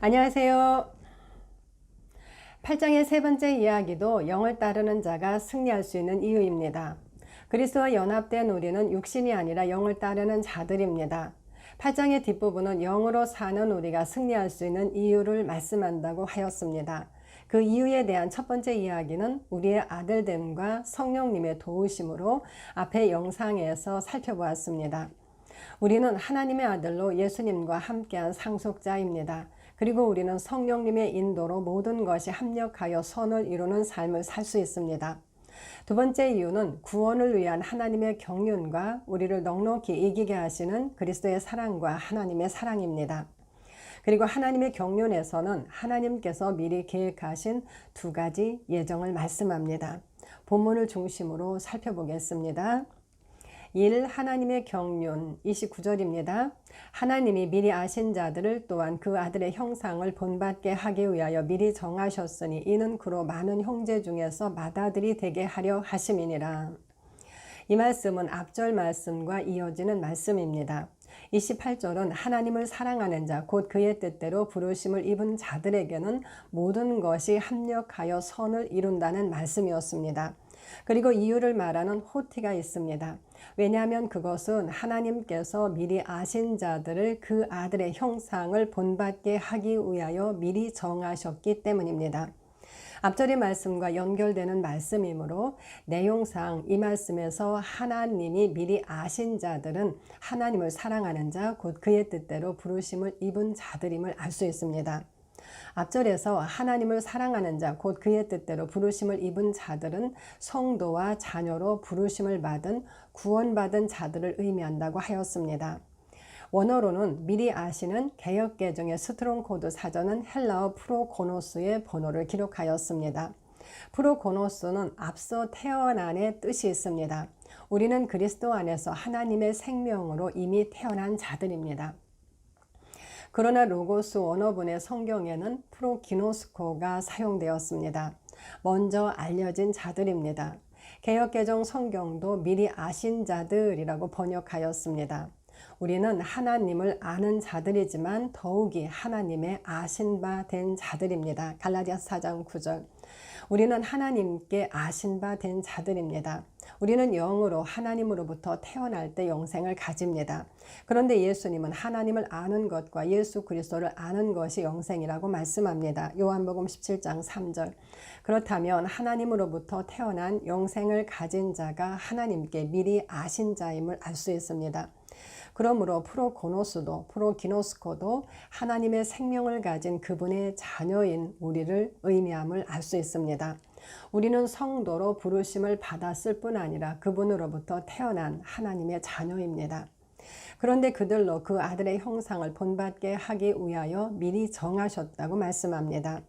안녕하세요. 8장의 세 번째 이야기도 영을 따르는 자가 승리할 수 있는 이유입니다. 그리스도와 연합된 우리는 육신이 아니라 영을 따르는 자들입니다. 8장의 뒷부분은 영으로 사는 우리가 승리할 수 있는 이유를 말씀한다고 하였습니다. 그 이유에 대한 첫 번째 이야기는 우리의 아들됨과 성령님의 도우심으로 앞의 영상에서 살펴보았습니다. 우리는 하나님의 아들로 예수님과 함께한 상속자입니다. 그리고 우리는 성령님의 인도로 모든 것이 합력하여 선을 이루는 삶을 살 수 있습니다. 두 번째 이유는 구원을 위한 하나님의 경륜과 우리를 넉넉히 이기게 하시는 그리스도의 사랑과 하나님의 사랑입니다. 그리고 하나님의 경륜에서는 하나님께서 미리 계획하신 두 가지 예정을 말씀합니다. 본문을 중심으로 살펴보겠습니다. 1. 하나님의 경륜 29절입니다. 하나님이 미리 아신 자들을 또한 그 아들의 형상을 본받게 하기 위하여 미리 정하셨으니 이는 그로 많은 형제 중에서 맏아들이 되게 하려 하심이니라. 이 말씀은 앞절 말씀과 이어지는 말씀입니다. 28절은 하나님을 사랑하는 자, 곧 그의 뜻대로 부르심을 입은 자들에게는 모든 것이 합력하여 선을 이룬다는 말씀이었습니다. 그리고 이유를 말하는 호티가 있습니다. 왜냐하면 그것은 하나님께서 미리 아신 자들을 그 아들의 형상을 본받게 하기 위하여 미리 정하셨기 때문입니다. 앞절의 말씀과 연결되는 말씀이므로 내용상 이 말씀에서 하나님이 미리 아신 자들은 하나님을 사랑하는 자, 곧 그의 뜻대로 부르심을 입은 자들임을 알 수 있습니다. 앞절에서 하나님을 사랑하는 자, 곧 그의 뜻대로 부르심을 입은 자들은 성도와 자녀로 부르심을 받은 구원받은 자들을 의미한다고 하였습니다. 원어로는 미리 아시는 개역개정의 스트롱코드 사전은 헬라어 프로고노스의 번호를 기록하였습니다. 프로고노스는 앞서 태어난의 뜻이 있습니다. 우리는 그리스도 안에서 하나님의 생명으로 이미 태어난 자들입니다. 그러나 로고스 원어분의 성경에는 프로기노스코가 사용되었습니다. 먼저 알려진 자들입니다. 개역개정 성경도 미리 아신 자들이라고 번역하였습니다. 우리는 하나님을 아는 자들이지만 더욱이 하나님의 아신 바 된 자들입니다. 갈라디아서 4장 9절. 우리는 하나님께 아신 바 된 자들입니다. 우리는 영으로 하나님으로부터 태어날 때 영생을 가집니다. 그런데 예수님은 하나님을 아는 것과 예수 그리스도를 아는 것이 영생이라고 말씀합니다. 요한복음 17장 3절. 그렇다면 하나님으로부터 태어난 영생을 가진 자가 하나님께 미리 아신 자임을 알 수 있습니다. 그러므로 프로고노스도 프로기노스코도 하나님의 생명을 가진 그분의 자녀인 우리를 의미함을 알 수 있습니다. 우리는 성도로 부르심을 받았을 뿐 아니라 그분으로부터 태어난 하나님의 자녀입니다. 그런데 그들로 그 아들의 형상을 본받게 하기 위하여 미리 정하셨다고 말씀합니다.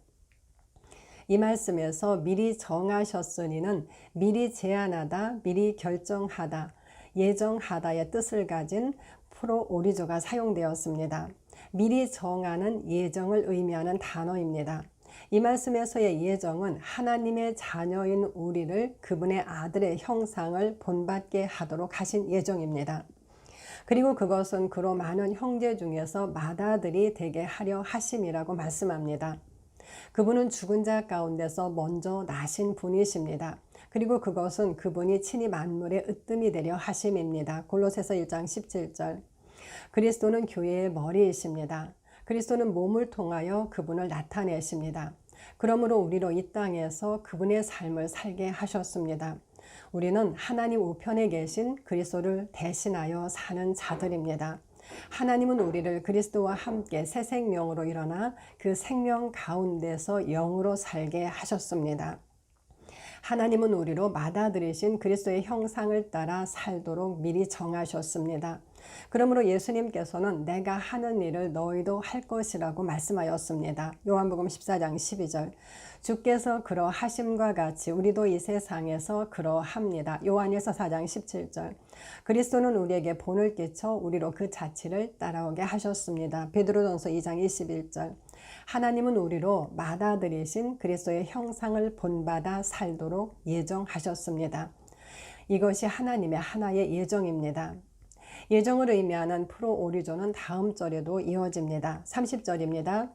이 말씀에서 미리 정하셨으니는 미리 제안하다, 미리 결정하다, 예정하다의 뜻을 가진 프로오리조가 사용되었습니다. 미리 정하는 예정을 의미하는 단어입니다. 이 말씀에서의 예정은 하나님의 자녀인 우리를 그분의 아들의 형상을 본받게 하도록 하신 예정입니다. 그리고 그것은 그로 많은 형제 중에서 맏아들이 되게 하려 하심이라고 말씀합니다. 그분은 죽은 자 가운데서 먼저 나신 분이십니다. 그리고 그것은 그분이 친히 만물의 으뜸이 되려 하심입니다. 골로새서 1장 17절. 그리스도는 교회의 머리이십니다. 그리스도는 몸을 통하여 그분을 나타내십니다. 그러므로 우리로 이 땅에서 그분의 삶을 살게 하셨습니다. 우리는 하나님 우편에 계신 그리스도를 대신하여 사는 자들입니다. 하나님은 우리를 그리스도와 함께 새 생명으로 일어나 그 생명 가운데서 영으로 살게 하셨습니다. 하나님은 우리로 맏아들이신 그리스도의 형상을 따라 살도록 미리 정하셨습니다. 그러므로 예수님께서는 내가 하는 일을 너희도 할 것이라고 말씀하였습니다. 요한복음 14장 12절. 주께서 그러하심과 같이 우리도 이 세상에서 그러합니다. 요한일서 4장 17절. 그리스도는 우리에게 본을 끼쳐 우리로 그 자취를 따라오게 하셨습니다. 베드로전서 2장 21절. 하나님은 우리로 맏아들이신 그리스도의 형상을 본받아 살도록 예정하셨습니다. 이것이 하나님의 하나의 예정입니다. 예정을 의미하는 프로오리조는 다음 절에도 이어집니다. 30절입니다.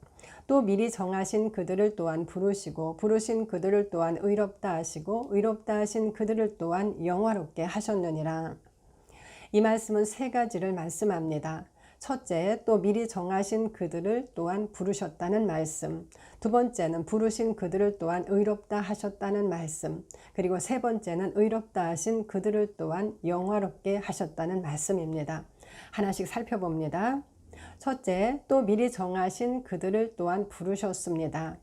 또 미리 정하신 그들을 또한 부르시고 부르신 그들을 또한 의롭다 하시고 의롭다 하신 그들을 또한 영화롭게 하셨느니라. 이 말씀은 세 가지를 말씀합니다. 첫째, 또 미리 정하신 그들을 또한 부르셨다는 말씀. 두 번째는 부르신 그들을 또한 의롭다 하셨다는 말씀. 그리고 세 번째는 의롭다 하신 그들을 또한 영화롭게 하셨다는 말씀입니다. 하나씩 살펴봅니다. 첫째, 또 미리 정하신 그들을 또한 부르셨습니다.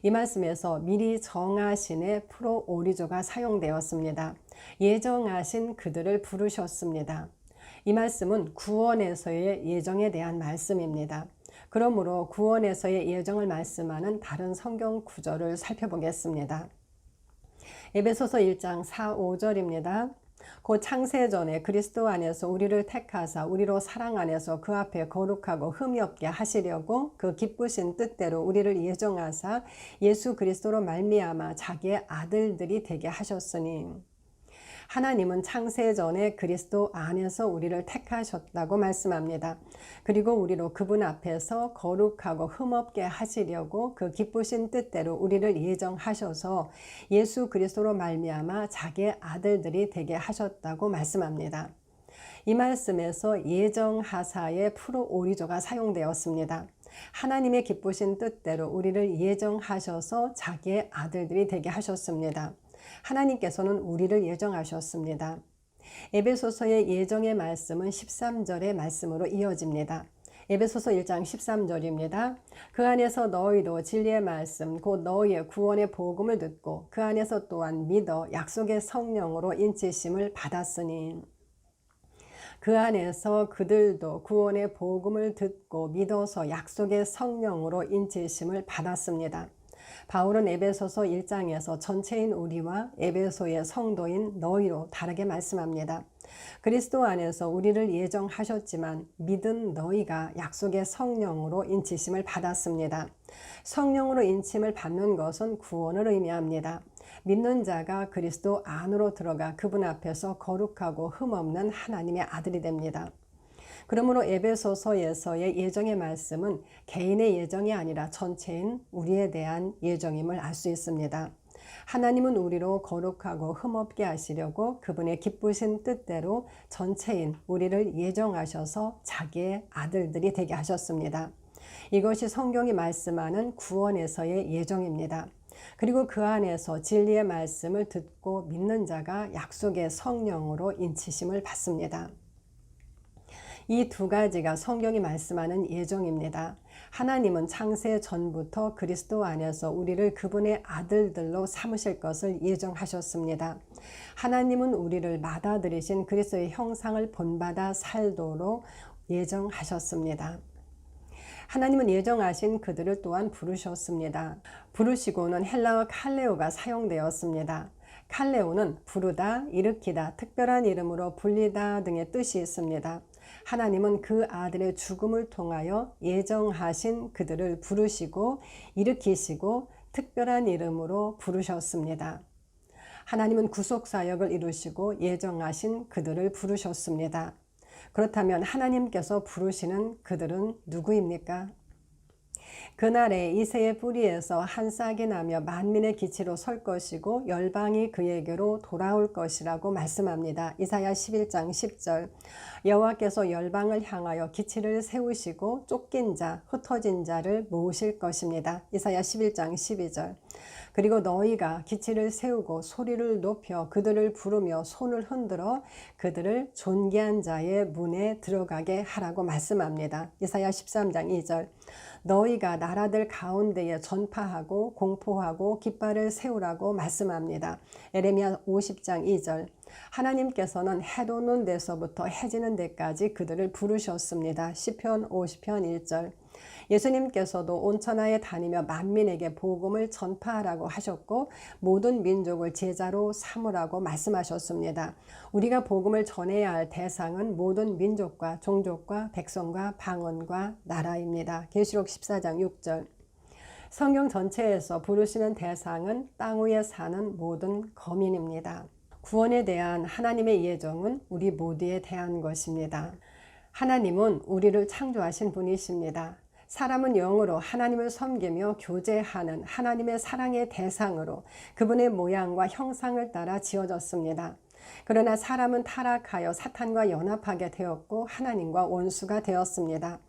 이 말씀에서 미리 정하신의 프로오리조가 사용되었습니다. 예정하신 그들을 부르셨습니다. 이 말씀은 구원에서의 예정에 대한 말씀입니다. 그러므로 구원에서의 예정을 말씀하는 다른 성경 구절을 살펴보겠습니다. 에베소서 1장 4, 5절입니다. 곧 창세전에 그리스도 안에서 우리를 택하사 우리로 사랑 안에서 그 앞에 거룩하고 흠이 없게 하시려고 그 기쁘신 뜻대로 우리를 예정하사 예수 그리스도로 말미암아 자기의 아들들이 되게 하셨으니. 하나님은 창세전에 그리스도 안에서 우리를 택하셨다고 말씀합니다. 그리고 우리로 그분 앞에서 거룩하고 흠없게 하시려고 그 기쁘신 뜻대로 우리를 예정하셔서 예수 그리스도로 말미암아 자기의 아들들이 되게 하셨다고 말씀합니다. 이 말씀에서 예정하사의 프로오리조가 사용되었습니다. 하나님의 기쁘신 뜻대로 우리를 예정하셔서 자기의 아들들이 되게 하셨습니다. 하나님께서는 우리를 예정하셨습니다. 에베소서의 예정의 말씀은 13절의 말씀으로 이어집니다. 에베소서 1장 13절입니다. 그 안에서 너희도 진리의 말씀 곧 너희의 구원의 복음을 듣고 그 안에서 또한 믿어 약속의 성령으로 인치심을 받았으니. 그 안에서 그들도 구원의 복음을 듣고 믿어서 약속의 성령으로 인치심을 받았습니다. 바울은 에베소서 1장에서 전체인 우리와 에베소의 성도인 너희로 다르게 말씀합니다. 그리스도 안에서 우리를 예정하셨지만 믿은 너희가 약속의 성령으로 인치심을 받았습니다. 성령으로 인침을 받는 것은 구원을 의미합니다. 믿는 자가 그리스도 안으로 들어가 그분 앞에서 거룩하고 흠없는 하나님의 아들이 됩니다. 그러므로 에베소서에서의 예정의 말씀은 개인의 예정이 아니라 전체인 우리에 대한 예정임을 알 수 있습니다. 하나님은 우리로 거룩하고 흠없게 하시려고 그분의 기쁘신 뜻대로 전체인 우리를 예정하셔서 자기의 아들들이 되게 하셨습니다. 이것이 성경이 말씀하는 구원에서의 예정입니다. 그리고 그 안에서 진리의 말씀을 듣고 믿는 자가 약속의 성령으로 인치심을 받습니다. 이 두 가지가 성경이 말씀하는 예정입니다. 하나님은 창세 전부터 그리스도 안에서 우리를 그분의 아들들로 삼으실 것을 예정하셨습니다. 하나님은 우리를 받아들이신 그리스도의 형상을 본받아 살도록 예정하셨습니다. 하나님은 예정하신 그들을 또한 부르셨습니다. 부르시고는 헬라어 칼레오가 사용되었습니다. 칼레오는 부르다, 일으키다, 특별한 이름으로 불리다 등의 뜻이 있습니다. 하나님은 그 아들의 죽음을 통하여 예정하신 그들을 부르시고 일으키시고 특별한 이름으로 부르셨습니다. 하나님은 구속사역을 이루시고 예정하신 그들을 부르셨습니다. 그렇다면 하나님께서 부르시는 그들은 누구입니까? 그날에 이새의 뿌리에서 한 싹이 나며 만민의 기치로 설 것이고 열방이 그에게로 돌아올 것이라고 말씀합니다. 이사야 11장 10절. 여호와께서 열방을 향하여 기치를 세우시고 쫓긴 자, 흩어진 자를 모으실 것입니다. 이사야 11장 12절. 그리고 너희가 기치를 세우고 소리를 높여 그들을 부르며 손을 흔들어 그들을 존귀한 자의 문에 들어가게 하라고 말씀합니다. 이사야 13장 2절. 너희가 나라들 가운데에 전파하고 공포하고 깃발을 세우라고 말씀합니다. 에레미야 50장 2절. 하나님께서는 해 돋는 데서부터 해 지는 데까지 그들을 부르셨습니다. 시편 50편 1절. 예수님께서도 온 천하에 다니며 만민에게 복음을 전파하라고 하셨고 모든 민족을 제자로 삼으라고 말씀하셨습니다. 우리가 복음을 전해야 할 대상은 모든 민족과 종족과 백성과 방언과 나라입니다. 계시록 14장 6절. 성경 전체에서 부르시는 대상은 땅 위에 사는 모든 거민입니다. 구원에 대한 하나님의 예정은 우리 모두에 대한 것입니다. 하나님은 우리를 창조하신 분이십니다. 사람은 영으로 하나님을 섬기며 교제하는 하나님의 사랑의 대상으로 그분의 모양과 형상을 따라 지어졌습니다. 그러나 사람은 타락하여 사탄과 연합하게 되었고 하나님과 원수가 되었습니다.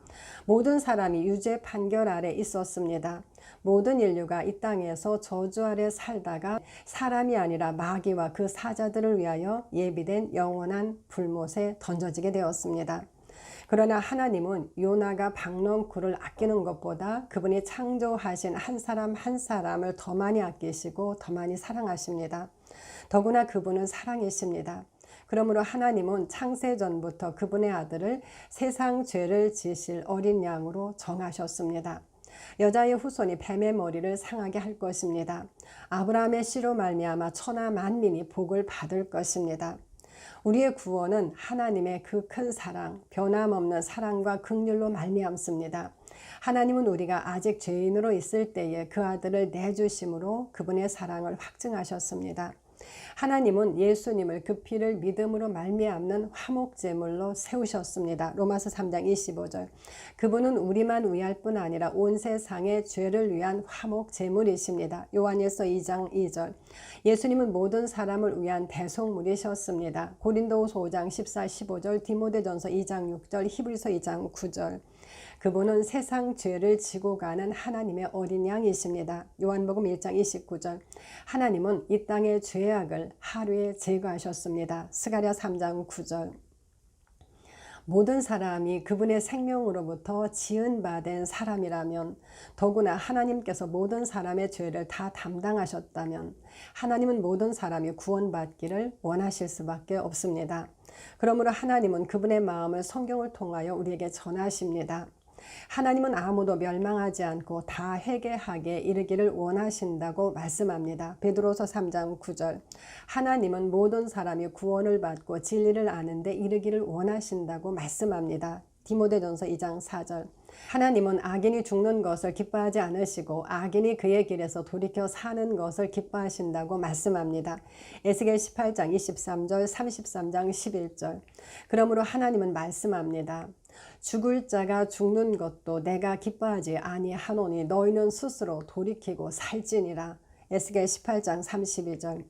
모든 사람이 유죄 판결 아래 있었습니다. 모든 인류가 이 땅에서 저주 아래 살다가 사람이 아니라 마귀와 그 사자들을 위하여 예비된 영원한 불못에 던져지게 되었습니다. 그러나 하나님은 요나가 박넝쿨을 아끼는 것보다 그분이 창조하신 한 사람 한 사람을 더 많이 아끼시고 더 많이 사랑하십니다. 더구나 그분은 사랑이십니다. 그러므로 하나님은 창세전부터 그분의 아들을 세상 죄를 지실 어린 양으로 정하셨습니다. 여자의 후손이 뱀의 머리를 상하게 할 것입니다. 아브라함의 씨로 말미암아 천하 만민이 복을 받을 것입니다. 우리의 구원은 하나님의 그 큰 사랑, 변함없는 사랑과 긍휼로 말미암습니다. 하나님은 우리가 아직 죄인으로 있을 때에 그 아들을 내주심으로 그분의 사랑을 확증하셨습니다. 하나님은 예수님을 그 피를 믿음으로 말미암는 화목제물로 세우셨습니다. 로마서 3장 25절. 그분은 우리만 위할 뿐 아니라 온 세상의 죄를 위한 화목제물이십니다. 요한일서 2장 2절. 예수님은 모든 사람을 위한 대속물이셨습니다. 고린도후서 5장 14, 15절, 디모데전서 2장 6절, 히브리서 2장 9절. 그분은 세상 죄를 지고 가는 하나님의 어린 양이십니다. 요한복음 1장 29절. 하나님은 이 땅의 죄악을 하루에 제거하셨습니다. 스가랴 3장 9절. 모든 사람이 그분의 생명으로부터 지은 바 된 사람이라면, 더구나 하나님께서 모든 사람의 죄를 다 담당하셨다면 하나님은 모든 사람이 구원받기를 원하실 수밖에 없습니다. 그러므로 하나님은 그분의 마음을 성경을 통하여 우리에게 전하십니다. 하나님은 아무도 멸망하지 않고 다 회개하게 이르기를 원하신다고 말씀합니다. 베드로서 3장 9절. 하나님은 모든 사람이 구원을 받고 진리를 아는데 이르기를 원하신다고 말씀합니다. 디모데전서 2장 4절. 하나님은 악인이 죽는 것을 기뻐하지 않으시고 악인이 그의 길에서 돌이켜 사는 것을 기뻐하신다고 말씀합니다. 에스겔 18장 23절, 33장 11절. 그러므로 하나님은 말씀합니다. 죽을 자가 죽는 것도 내가 기뻐하지 아니하노니 너희는 스스로 돌이키고 살지니라. 에스겔 18장 32절.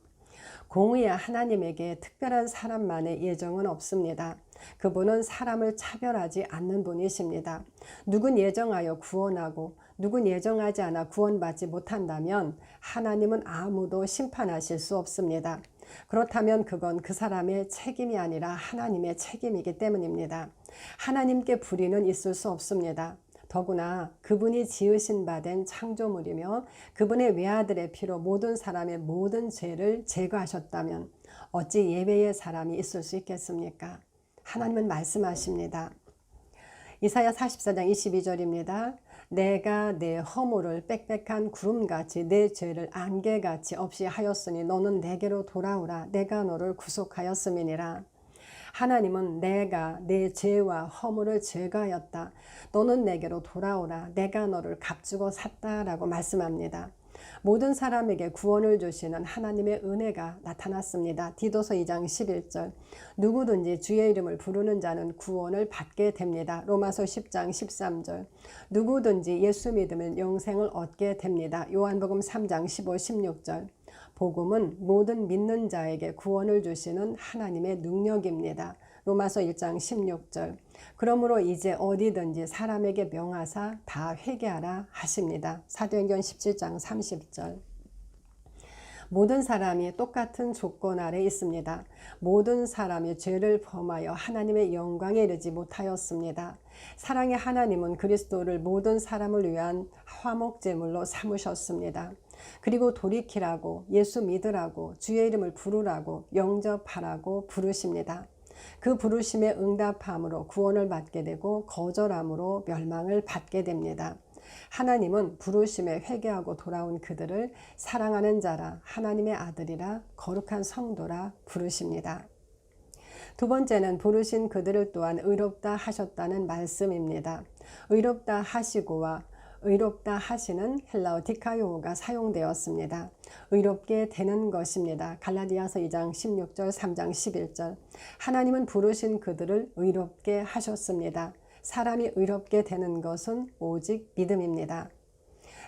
공의의 하나님에게 특별한 사람만의 예정은 없습니다. 그분은 사람을 차별하지 않는 분이십니다. 누군 예정하여 구원하고 누군 예정하지 않아 구원받지 못한다면 하나님은 아무도 심판하실 수 없습니다. 그렇다면 그건 그 사람의 책임이 아니라 하나님의 책임이기 때문입니다. 하나님께 불의는 있을 수 없습니다. 더구나 그분이 지으신 바 된 창조물이며 그분의 외아들의 피로 모든 사람의 모든 죄를 제거하셨다면 어찌 예배의 사람이 있을 수 있겠습니까? 하나님은 말씀하십니다. 이사야 44장 22절입니다. 내가 내 허물을 빽빽한 구름같이 내 죄를 안개같이 없이 하였으니 너는 내게로 돌아오라. 내가 너를 구속하였음이니라. 하나님은 내가 내 죄와 허물을 제거하였다. 너는 내게로 돌아오라. 내가 너를 값주고 샀다라고 말씀합니다. 모든 사람에게 구원을 주시는 하나님의 은혜가 나타났습니다. 디도서 2장 11절. 누구든지 주의 이름을 부르는 자는 구원을 받게 됩니다. 로마서 10장 13절. 누구든지 예수 믿으면 영생을 얻게 됩니다. 요한복음 3장 15, 16절. 복음은 모든 믿는 자에게 구원을 주시는 하나님의 능력입니다. 로마서 1장 16절. 그러므로 이제 어디든지 사람에게 명하사 다 회개하라 하십니다. 사도행전 17장 30절. 모든 사람이 똑같은 조건 아래 있습니다. 모든 사람이 죄를 범하여 하나님의 영광에 이르지 못하였습니다. 사랑의 하나님은 그리스도를 모든 사람을 위한 화목제물로 삼으셨습니다. 그리고 돌이키라고, 예수 믿으라고, 주의 이름을 부르라고, 영접하라고 부르십니다. 그 부르심에 응답함으로 구원을 받게 되고 거절함으로 멸망을 받게 됩니다. 하나님은 부르심에 회개하고 돌아온 그들을 사랑하는 자라, 하나님의 아들이라, 거룩한 성도라 부르십니다. 두 번째는 부르신 그들을 또한 의롭다 하셨다는 말씀입니다. 의롭다 하시고와 의롭다 하시는 헬라어 디카요가 사용되었습니다. 의롭게 되는 것입니다. 갈라디아서 2장 16절, 3장 11절. 하나님은 부르신 그들을 의롭게 하셨습니다. 사람이 의롭게 되는 것은 오직 믿음입니다.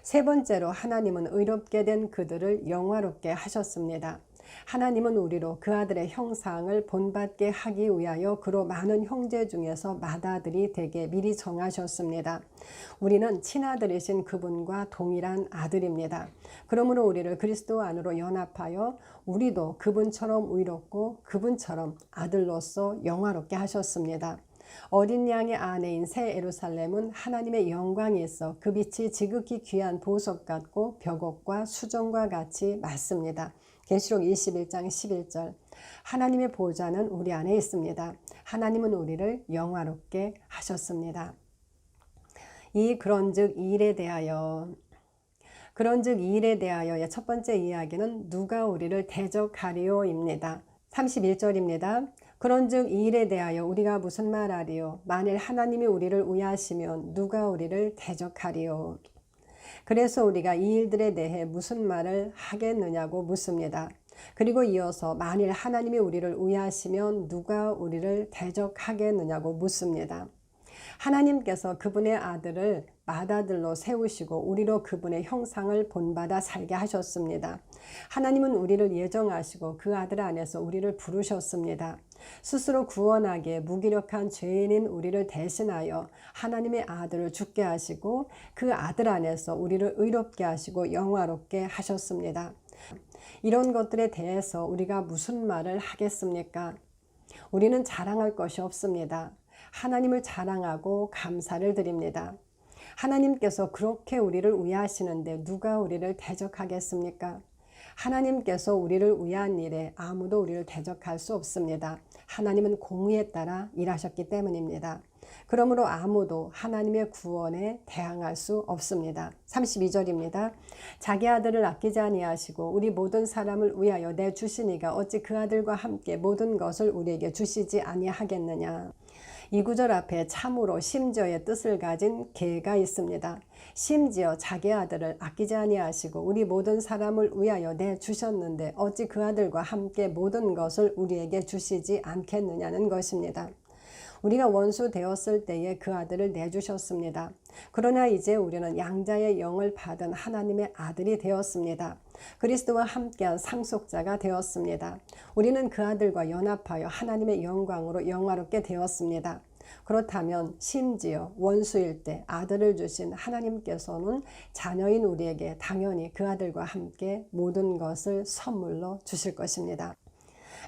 세 번째로 하나님은 의롭게 된 그들을 영화롭게 하셨습니다. 하나님은 우리로 그 아들의 형상을 본받게 하기 위하여 그로 많은 형제 중에서 맏아들이 되게 미리 정하셨습니다. 우리는 친아들이신 그분과 동일한 아들입니다. 그러므로 우리를 그리스도 안으로 연합하여 우리도 그분처럼 의롭고 그분처럼 아들로서 영화롭게 하셨습니다. 어린 양의 아내인 새 예루살렘은 하나님의 영광이 있어 그 빛이 지극히 귀한 보석 같고 벽옥과 수정과 같이 맑습니다. 계시록 21장 11절. 하나님의 보좌는 우리 안에 있습니다. 하나님은 우리를 영화롭게 하셨습니다. 그런즉 이 일에 대하여의 첫 번째 이야기는 누가 우리를 대적하리오입니다. 31절입니다. 그런즉 이 일에 대하여 우리가 무슨 말하리요? 만일 하나님이 우리를 위하시면 누가 우리를 대적하리요? 그래서 우리가 이 일들에 대해 무슨 말을 하겠느냐고 묻습니다. 그리고 이어서 만일 하나님이 우리를 위하시면 누가 우리를 대적하겠느냐고 묻습니다. 하나님께서 그분의 아들을 맏아들로 세우시고 우리로 그분의 형상을 본받아 살게 하셨습니다. 하나님은 우리를 예정하시고 그 아들 안에서 우리를 부르셨습니다. 스스로 구원하기에 무기력한 죄인인 우리를 대신하여 하나님의 아들을 죽게 하시고 그 아들 안에서 우리를 의롭게 하시고 영화롭게 하셨습니다. 이런 것들에 대해서 우리가 무슨 말을 하겠습니까? 우리는 자랑할 것이 없습니다. 하나님을 자랑하고 감사를 드립니다. 하나님께서 그렇게 우리를 위하시는데 누가 우리를 대적하겠습니까? 하나님께서 우리를 위한 일에 아무도 우리를 대적할 수 없습니다. 하나님은 공의에 따라 일하셨기 때문입니다. 그러므로 아무도 하나님의 구원에 대항할 수 없습니다. 32절입니다. 자기 아들을 아끼지 아니하시고 우리 모든 사람을 위하여 내주시니가 어찌 그 아들과 함께 모든 것을 우리에게 주시지 아니하겠느냐. 이 구절 앞에 참으로 심지어의 뜻을 가진 계가 있습니다. 심지어 자기 아들을 아끼지 아니하시고 우리 모든 사람을 위하여 내주셨는데 어찌 그 아들과 함께 모든 것을 우리에게 주시지 않겠느냐는 것입니다. 우리가 원수 되었을 때에 그 아들을 내주셨습니다. 그러나 이제 우리는 양자의 영을 받은 하나님의 아들이 되었습니다. 그리스도와 함께한 상속자가 되었습니다. 우리는 그 아들과 연합하여 하나님의 영광으로 영화롭게 되었습니다. 그렇다면 심지어 원수일 때 아들을 주신 하나님께서는 자녀인 우리에게 당연히 그 아들과 함께 모든 것을 선물로 주실 것입니다.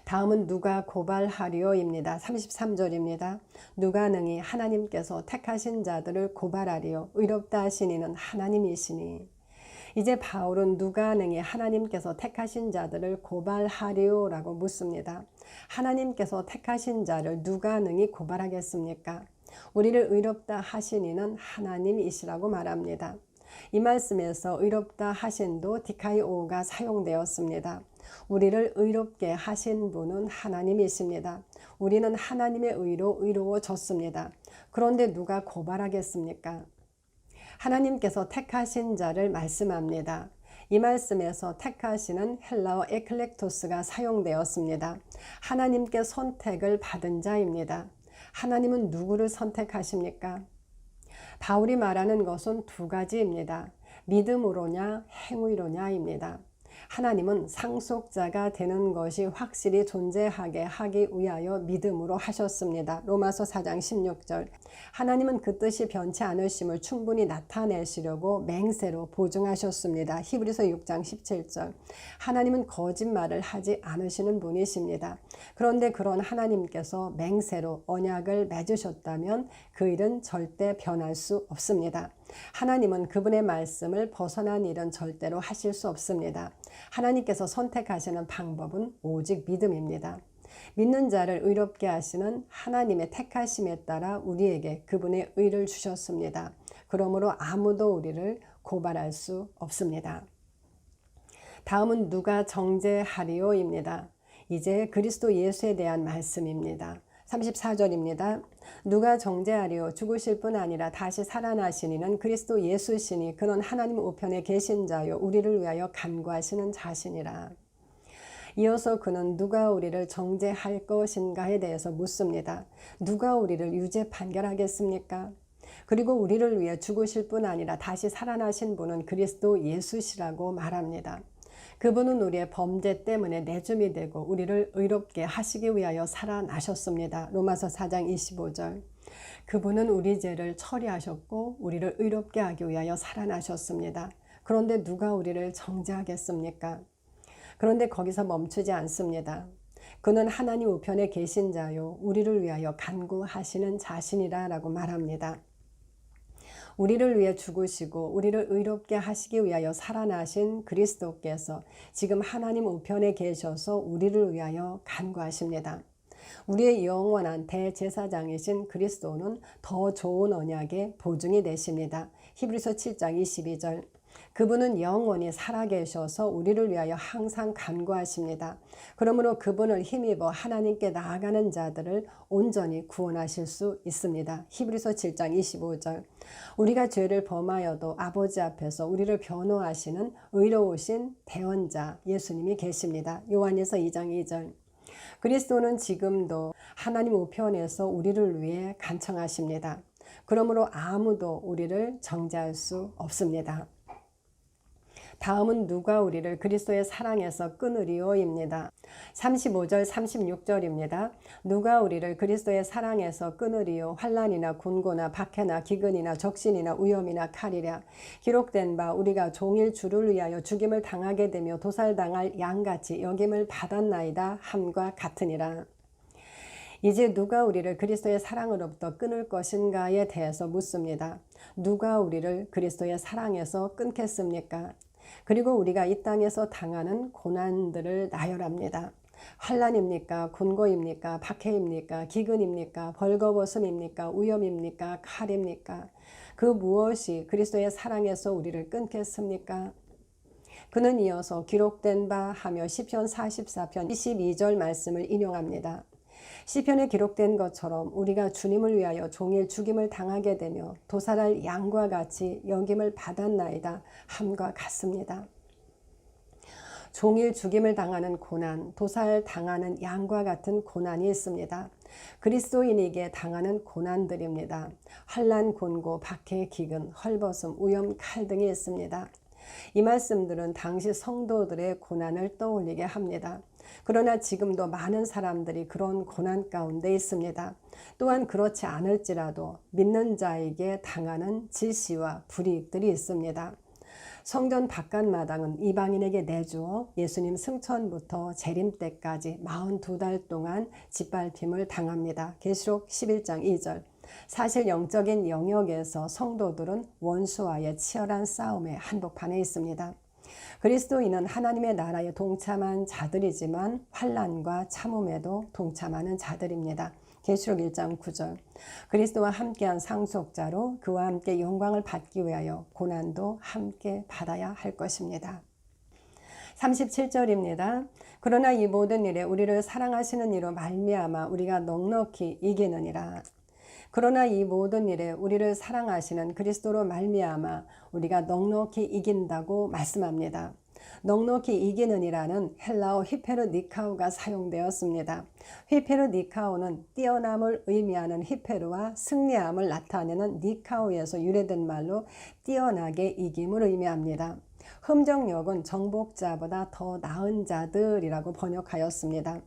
다음은 누가 고발하리오입니다. 33절입니다. 누가 능히 하나님께서 택하신 자들을 고발하리요? 의롭다 하신 이는 하나님이시니. 이제 바울은 누가 능히 하나님께서 택하신 자들을 고발하리오? 라고 묻습니다. 하나님께서 택하신 자를 누가 능히 고발하겠습니까? 우리를 의롭다 하신 이는 하나님이시라고 말합니다. 이 말씀에서 의롭다 하신도 디카이오가 사용되었습니다. 우리를 의롭게 하신 분은 하나님이십니다. 우리는 하나님의 의로 의로워졌습니다. 그런데 누가 고발하겠습니까? 하나님께서 택하신 자를 말씀합니다. 이 말씀에서 택하시는 헬라어 에클렉토스가 사용되었습니다. 하나님께 선택을 받은 자입니다. 하나님은 누구를 선택하십니까? 바울이 말하는 것은 두 가지입니다. 믿음으로냐 행위로냐입니다. 하나님은 상속자가 되는 것이 확실히 존재하게 하기 위하여 믿음으로 하셨습니다. 로마서 4장 16절. 하나님은 그 뜻이 변치 않으심을 충분히 나타내시려고 맹세로 보증하셨습니다. 히브리서 6장 17절. 하나님은 거짓말을 하지 않으시는 분이십니다. 그런데 그런 하나님께서 맹세로 언약을 맺으셨다면 그 일은 절대 변할 수 없습니다. 하나님은 그분의 말씀을 벗어난 일은 절대로 하실 수 없습니다. 하나님께서 선택하시는 방법은 오직 믿음입니다. 믿는 자를 의롭게 하시는 하나님의 택하심에 따라 우리에게 그분의 의를 주셨습니다. 그러므로 아무도 우리를 고발할 수 없습니다. 다음은 누가 정죄하리오입니다. 이제 그리스도 예수에 대한 말씀입니다. 34절입니다. 누가 정죄하리요? 죽으실 뿐 아니라 다시 살아나시니는 그리스도 예수시니 그는 하나님 우편에 계신 자요 우리를 위하여 간구하시는 자시니라. 이어서 그는 누가 우리를 정죄할 것인가에 대해서 묻습니다. 누가 우리를 유죄 판결하겠습니까? 그리고 우리를 위해 죽으실 뿐 아니라 다시 살아나신 분은 그리스도 예수시라고 말합니다. 그분은 우리의 범죄 때문에 내줌이 되고 우리를 의롭게 하시기 위하여 살아나셨습니다. 로마서 4장 25절. 그분은 우리 죄를 처리하셨고 우리를 의롭게 하기 위하여 살아나셨습니다. 그런데 누가 우리를 정죄하겠습니까? 그런데 거기서 멈추지 않습니다. 그는 하나님 우편에 계신 자요 우리를 위하여 간구하시는 자신이라 라고 말합니다. 우리를 위해 죽으시고 우리를 의롭게 하시기 위하여 살아나신 그리스도께서 지금 하나님 우편에 계셔서 우리를 위하여 간구하십니다. 우리의 영원한 대제사장이신 그리스도는 더 좋은 언약의 보증이 되십니다. 히브리서 7장 22절. 그분은 영원히 살아계셔서 우리를 위하여 항상 간구하십니다. 그러므로 그분을 힘입어 하나님께 나아가는 자들을 온전히 구원하실 수 있습니다. 히브리서 7장 25절. 우리가 죄를 범하여도 아버지 앞에서 우리를 변호하시는 의로우신 대언자 예수님이 계십니다. 요한일서 2장 2절. 그리스도는 지금도 하나님 우편에서 우리를 위해 간청하십니다. 그러므로 아무도 우리를 정죄할 수 없습니다. 다음은 누가 우리를 그리스도의 사랑에서 끊으리오입니다. 35절 36절입니다. 누가 우리를 그리스도의 사랑에서 끊으리오. 환난이나 곤고나 박해나 기근이나 적신이나 위험이나 칼이랴. 기록된 바 우리가 종일 주를 위하여 죽임을 당하게 되며 도살당할 양같이 여김을 받았나이다 함과 같으니라. 이제 누가 우리를 그리스도의 사랑으로부터 끊을 것인가에 대해서 묻습니다. 누가 우리를 그리스도의 사랑에서 끊겠습니까? 그리고 우리가 이 땅에서 당하는 고난들을 나열합니다. 환난입니까? 곤고입니까? 박해입니까? 기근입니까? 벌거벗음입니까? 위험입니까? 칼입니까? 그 무엇이 그리스도의 사랑에서 우리를 끊겠습니까? 그는 이어서 기록된 바 하며 시편 44편 22절 말씀을 인용합니다. 시편에 기록된 것처럼 우리가 주님을 위하여 종일 죽임을 당하게 되며 도살할 양과 같이 여김을 받았나이다 함과 같습니다. 종일 죽임을 당하는 고난, 도살당하는 양과 같은 고난이 있습니다. 그리스도인에게 당하는 고난들입니다. 환난, 곤고, 박해, 기근, 헐벗음, 위험, 칼 등이 있습니다. 이 말씀들은 당시 성도들의 고난을 떠올리게 합니다. 그러나 지금도 많은 사람들이 그런 고난 가운데 있습니다. 또한 그렇지 않을지라도 믿는 자에게 당하는 질시와 불이익들이 있습니다. 성전 바깥마당은 이방인에게 내주어 예수님 승천부터 재림 때까지 42달 동안 짓밟힘을 당합니다. 계시록 11장 2절. 사실 영적인 영역에서 성도들은 원수와의 치열한 싸움의 한복판에 있습니다. 그리스도인은 하나님의 나라에 동참한 자들이지만 환난과 참음에도 동참하는 자들입니다. 계시록 1장 9절. 그리스도와 함께한 상속자로 그와 함께 영광을 받기 위하여 고난도 함께 받아야 할 것입니다. 37절입니다. 그러나 이 모든 일에 우리를 사랑하시는 이로 말미암아 우리가 넉넉히 이기느니라. 그러나 이 모든 일에 우리를 사랑하시는 그리스도로 말미암아 우리가 넉넉히 이긴다고 말씀합니다. 넉넉히 이기는이라는 헬라어 히페르니카오가 사용되었습니다. 히페르니카오는 뛰어남을 의미하는 히페르와 승리함을 나타내는 니카오에서 유래된 말로 뛰어나게 이김을 의미합니다. 흠정역은 정복자보다 더 나은 자들이라고 번역하였습니다.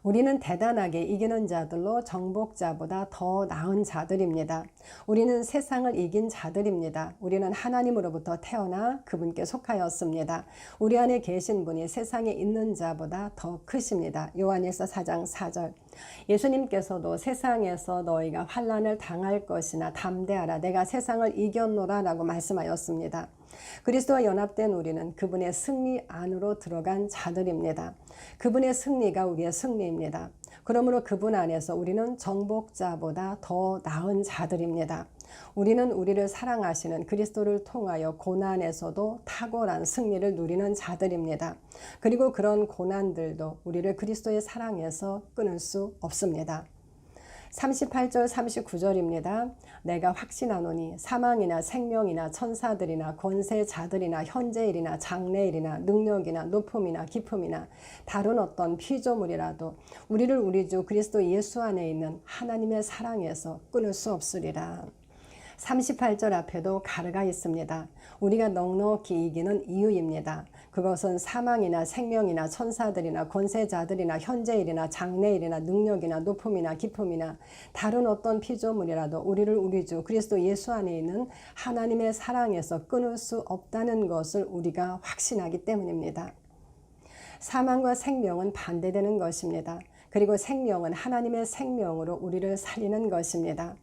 우리는 대단하게 이기는 자들로 정복자보다 더 나은 자들입니다. 우리는 세상을 이긴 자들입니다. 우리는 하나님으로부터 태어나 그분께 속하였습니다. 우리 안에 계신 분이 세상에 있는 자보다 더 크십니다. 요한일서 4장 4절. 예수님께서도 세상에서 너희가 환난을 당할 것이나 담대하라 내가 세상을 이겼노라 라고 말씀하였습니다. 그리스도와 연합된 우리는 그분의 승리 안으로 들어간 자들입니다. 그분의 승리가 우리의 승리입니다. 그러므로 그분 안에서 우리는 정복자보다 더 나은 자들입니다. 우리는 우리를 사랑하시는 그리스도를 통하여 고난에서도 탁월한 승리를 누리는 자들입니다. 그리고 그런 고난들도 우리를 그리스도의 사랑에서 끊을 수 없습니다. 38절 39절입니다. 내가 확신하노니 사망이나 생명이나 천사들이나 권세자들이나 현재일이나 장래일이나 능력이나 높음이나 깊음이나 다른 어떤 피조물이라도 우리를 우리 주 그리스도 예수 안에 있는 하나님의 사랑에서 끊을 수 없으리라. 38절 앞에도 가르가 있습니다. 우리가 넉넉히 이기는 이유입니다. 그것은 사망이나 생명이나 천사들이나 권세자들이나 현재일이나 장래일이나 능력이나 높음이나 깊음이나 다른 어떤 피조물이라도 우리를 우리 주 그리스도 예수 안에 있는 하나님의 사랑에서 끊을 수 없다는 것을 우리가 확신하기 때문입니다. 사망과 생명은 반대되는 것입니다. 그리고 생명은 하나님의 생명으로 우리를 살리는 것입니다.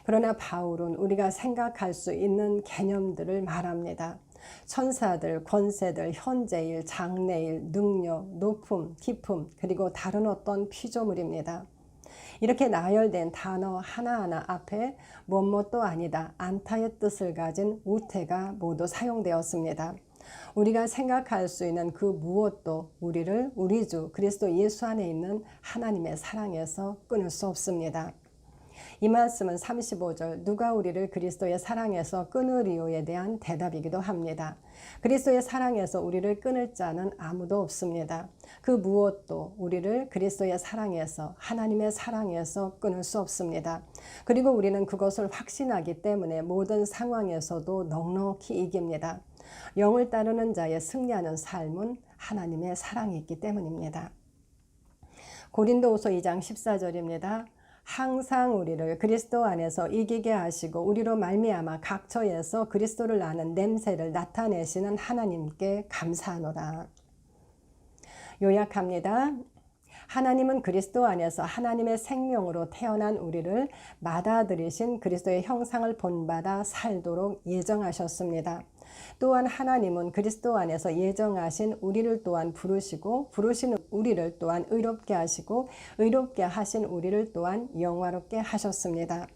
그러나 바울은 우리가 생각할 수 있는 개념들을 말합니다. 천사들, 권세들, 현재일, 장래일, 능력, 높음, 깊음, 그리고 다른 어떤 피조물입니다. 이렇게 나열된 단어 하나하나 앞에 무엇도 아니다, 안타의 뜻을 가진 우태가 모두 사용되었습니다. 우리가 생각할 수 있는 그 무엇도 우리를 우리 주 그리스도 예수 안에 있는 하나님의 사랑에서 끊을 수 없습니다. 이 말씀은 35절 누가 우리를 그리스도의 사랑에서 끊으리요에 대한 대답이기도 합니다. 그리스도의 사랑에서 우리를 끊을 자는 아무도 없습니다. 그 무엇도 우리를 그리스도의 사랑에서 하나님의 사랑에서 끊을 수 없습니다. 그리고 우리는 그것을 확신하기 때문에 모든 상황에서도 넉넉히 이깁니다. 영을 따르는 자의 승리하는 삶은 하나님의 사랑이 있기 때문입니다. 고린도후서 2장 14절입니다. 항상 우리를 그리스도 안에서 이기게 하시고 우리로 말미암아 각처에서 그리스도를 아는 냄새를 나타내시는 하나님께 감사하노라. 요약합니다. 하나님은 그리스도 안에서 하나님의 생명으로 태어난 우리를 받아들이신 그리스도의 형상을 본받아 살도록 예정하셨습니다. 또한 하나님은 그리스도 안에서 예정하신 우리를 또한 부르시고 부르신 우리를 또한 의롭게 하시고 의롭게 하신 우리를 또한 영화롭게 하셨습니다.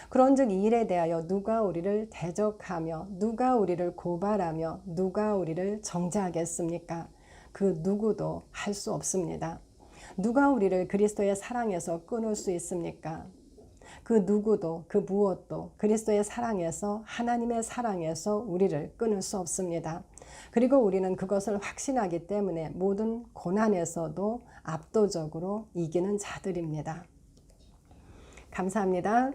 그런즉 이 일에 대하여 누가 우리를 대적하며 누가 우리를 고발하며 누가 우리를 정죄하겠습니까? 그 누구도 할 수 없습니다. 누가 우리를 그리스도의 사랑에서 끊을 수 있습니까? 그 누구도 그 무엇도 그리스도의 사랑에서 하나님의 사랑에서 우리를 끊을 수 없습니다. 그리고 우리는 그것을 확신하기 때문에 모든 고난에서도 압도적으로 이기는 자들입니다. 감사합니다.